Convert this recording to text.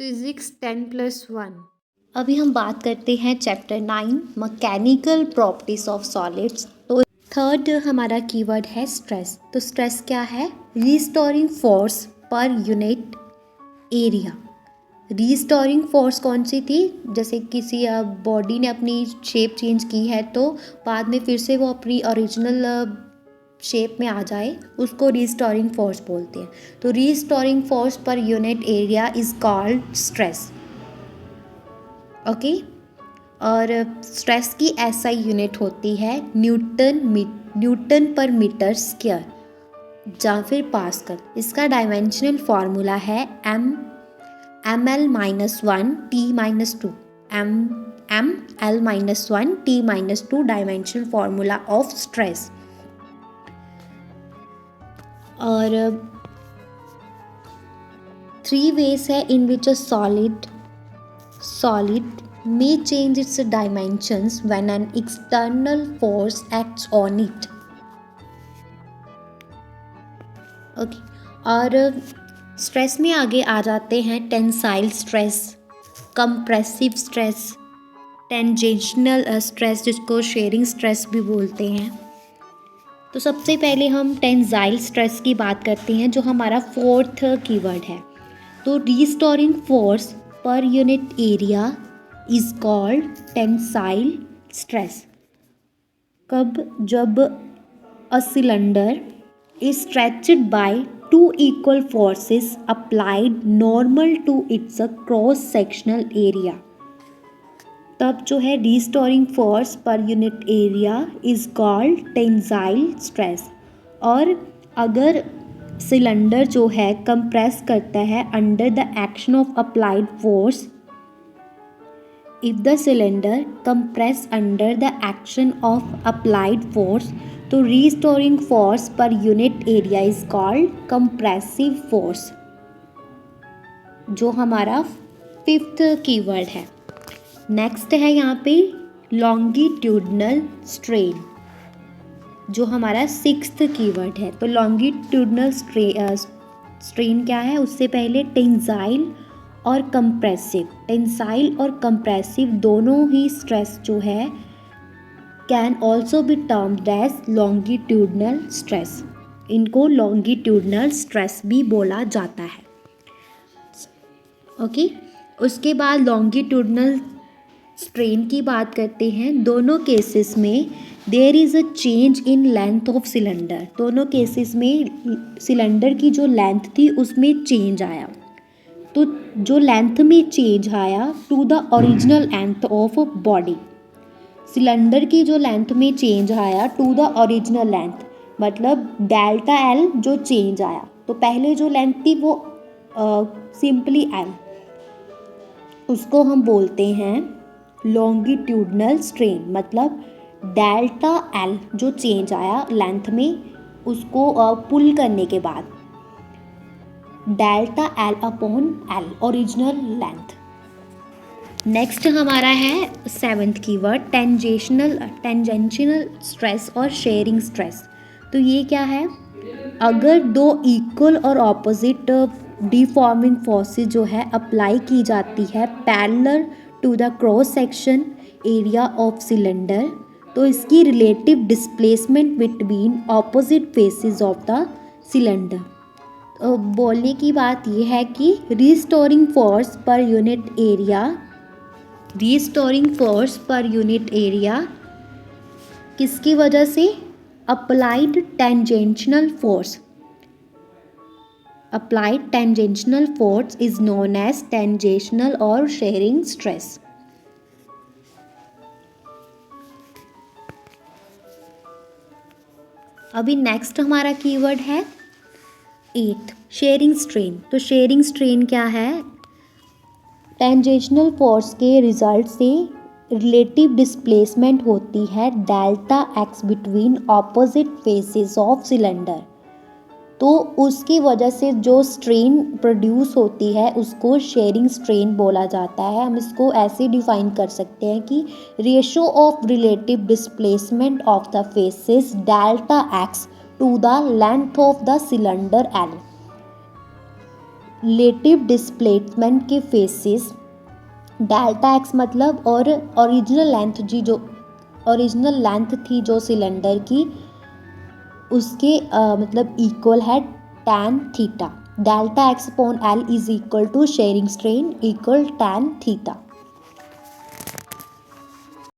Physics 10+1। अभी हम बात करते हैं chapter 9 mechanical properties of solids. तो थर्ड हमारा कीवर्ड है स्ट्रेस। तो स्ट्रेस क्या है? Restoring force per unit area. Restoring force कौन सी थी? जैसे किसी बॉडी ने अपनी शेप चेंज की है तो बाद में फिर से वो अपनी ओरिजिनल शेप में आ जाए, उसको रीस्टोरिंग फोर्स बोलते हैं। तो restoring force per unit area is called stress. Okay. और स्ट्रेस की एसआई यूनिट होती है न्यूटन पर मीटर स्क्वायर या फिर पास्कल। इसका डायमेंशनल फॉर्मूला है ml-1 t-2 ml-1 t-2 dimensional formula of stress. और 3 ways है in which a solid may change its dimensions when an external force acts on it. Okay. और stress में आगे आ जाते हैं tensile stress, compressive stress, tangential stress जिसको shearing stress भी बोलते हैं। तो सबसे पहले हम टेंसाइल स्ट्रेस की बात करते हैं जो हमारा फोर्थ कीवर्ड है। तो restoring force per unit area is called tensile stress. कब? जब a cylinder is stretched by 2 equal forces applied normal to its cross sectional area, तब जो है restoring force per unit area is called tensile stress. और अगर cylinder जो है compress करता है under the action of applied force, if the cylinder compress under the action of applied force, तो restoring force per unit area is called compressive force, जो हमारा fifth keyword है। नेक्स्ट है यहाँ पे लॉन्गिट्यूडनल स्ट्रेन, जो हमारा सिक्स्थ कीवर्ड है। तो लॉन्गिट्यूडनल स्ट्रेन क्या है? उससे पहले टेंसाइल और कंप्रेसिव, टेंसाइल और कंप्रेसिव दोनों ही स्ट्रेस जो है can also be termed as longitudinal stress. इनको लॉन्गिट्यूडनल स्ट्रेस भी बोला जाता है। ओके। उसके बाद लॉन्गिट्यूडनल स्ट्रेन की बात करते हैं। दोनों केसेस में there is a change in length of cylinder. दोनों केसेस में सिलेंडर की जो लेंथ थी उसमें चेंज आया। तो जो लेंथ में चेंज आया to the original length of body, cylinder की जो लेंथ में चेंज आया टू द ओरिजिनल लेंथ, मतलब डेल्टा एल जो चेंज आया। तो पहले जो लेंथ थी वो सिंपली एल, उसको हम बोलते हैं लॉन्गिट्यूडनल स्ट्रेन। मतलब डेल्टा एल जो चेंज आया लेंथ में, उसको पुल करने के बाद delta L upon L original length. Next हमारा है सेवन्थ कीवर्ड टेंजेंशनल स्ट्रेस और शेयरिंग स्ट्रेस। तो ये क्या है? अगर दो इक्वल और ऑपोजिट डिफॉर्मिंग फोर्सेस जो है अप्लाई की जाती है parallel to the cross section area of cylinder, तो इसकी relative displacement between opposite faces of the cylinder. तो बोलने की बात यह है कि restoring force per unit area किसकी वजह से? Applied tangential force is known as tangential और शेयरिंग स्ट्रेस। अभी नेक्स्ट हमारा कीवर्ड है 8 शेयरिंग स्ट्रेन। तो शेयरिंग स्ट्रेन क्या है? टेंजेंशनल फोर्स के रिजल्ट से रिलेटिव डिस्प्लेसमेंट होती है delta x between opposite faces of cylinder. तो उसकी वजह से जो स्ट्रेन प्रोड्यूस होती है उसको शेयरिंग स्ट्रेन बोला जाता है। हम इसको ऐसे डिफाइन कर सकते हैं कि ratio of relative displacement of the faces delta x to the length of the cylinder L. Relative displacement के फेसेस डेल्टा एक्स मतलब, और ओरिजिनल लेंथ थी जो सिलेंडर की उसके मतलब इक्वल है tan theta. Delta x upon L is equal to shearing strain equal tan theta.